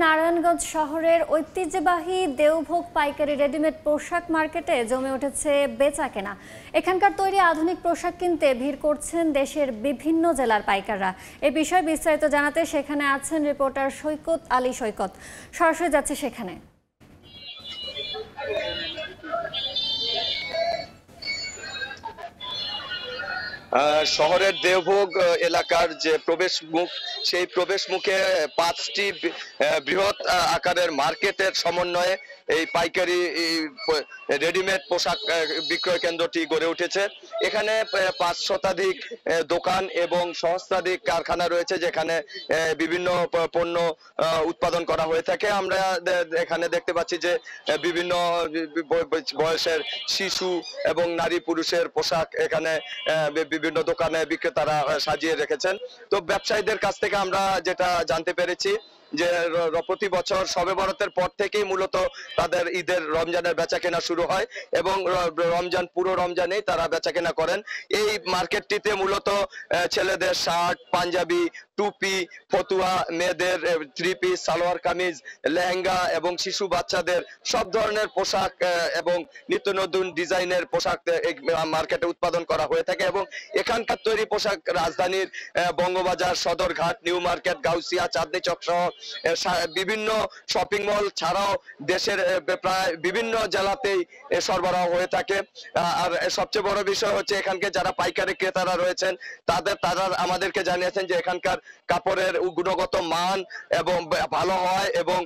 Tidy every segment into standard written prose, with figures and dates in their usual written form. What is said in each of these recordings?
নারায়ণগঞ্জ শহরের ঐতিহ্যবাহী দেওভোগ পাইকারি রেডিমেড পোশাক মার্কেটে জমে উঠেছে বেচাকেনা। এখানকার তৈরি আধুনিক পোশাক কিনতে ভিড় করছেন দেশের বিভিন্ন জেলার পাইকাররা। এ বিষয়ে বিস্তারিত জানাতে সেখানে আছেন রিপোর্টার সৈকত আলী সৈকত। সরাসরি যাচ্ছে সেখানে। শহরের দেওভোগ এলাকার যে প্রবেশ মুখ, সেই প্রবেশ মুখে 5টি বৃহৎ আকারের মার্কেটের সমন্বয়ে এই পাইকারি রেডিমেড পোশাক বিক্রয় কেন্দ্রটি গড়ে উঠেছে। এখানে 5 শতাধিক দোকান এবং সহস্রাধিক কারখানা রয়েছে, যেখানে বিভিন্ন পণ্য উৎপাদন করা হয়ে থাকে। আমরা এখানে দেখতে পাচ্ছি যে বিভিন্ন বয়সের শিশু এবং নারী পুরুষের পোশাক এখানে বিভিন্ন দোকানে বিক্রেতারা সাজিয়ে রেখেছেন। তো ব্যবসায়ীদের কাছ থেকে আমরা যেটা জানতে পেরেছি যে প্রতি বছর শবে বরাতের পর থেকেই মূলত তাদের ঈদের রমজানের বেচাকেনা শুরু হয় এবং পুরো রমজানেই তারা বেচাকেনা করেন। এই মার্কেটটিতে মূলত ছেলেদের শার্ট, পাঞ্জাবি, টুপি, ফতুয়া, মেয়েদের 3 পিস, সালোয়ার কামিজ, লেহেঙ্গা এবং শিশু বাচ্চাদের সব ধরনের পোশাক এবং নিত্য নতুন ডিজাইনের পোশাক এই মার্কেটে উৎপাদন করা হয়ে থাকে এবং এখানকার তৈরি পোশাক রাজধানীর বঙ্গবাজার, সদরঘাট, নিউ মার্কেট, গাউসিয়া, চাঁদনী চক সহ বিভিন্ন শপিং মল ছাড়াও দেশের প্রায় বিভিন্ন জেলাতেই সরবরাহ হয়ে থাকে। আর সবচেয়ে বড় বিষয় হচ্ছে এখানকার যারা পাইকারি ক্রেতারা রয়েছেন তারা আমাদেরকে জানিয়েছেন যে এখানকার কাপড়ের গুণগত মান এবং ভালো হয় এবং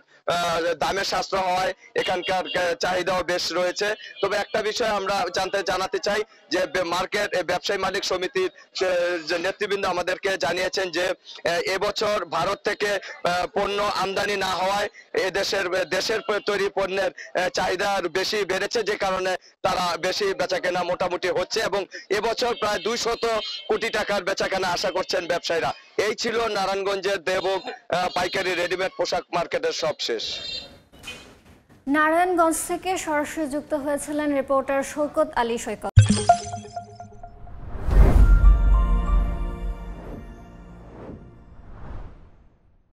দামের সাশ্রয় হয়। এখানকার চাহিদাও বেশ রয়েছে। তবে একটা বিষয় আমরা জানাতে চাই যে মার্কেট ব্যবসায়ী মালিক সমিতির নেতৃবৃন্দ আমাদেরকে জানিয়েছেন যে এবছর ভারত থেকে পণ্য আমদানি না হওয়ায় দেশের তৈরি পণ্যের চাহিদা বেশি বেড়েছে, যে কারণে তারা বেশি বেচাকেনা মোটামুটি হচ্ছে এবং এবছর প্রায় 200 কোটি টাকার বেচাকেনা আশা করছেন ব্যবসায়ীরা। এই ছিল নারায়ণগঞ্জের দেওভোগ পাইকারি রেডিমেড পোশাক মার্কেটের সবশেষ। নারায়ণগঞ্জ থেকে সরাসরি যুক্ত হয়েছিলেন রিপোর্টার সৈকত আলী সৈকত।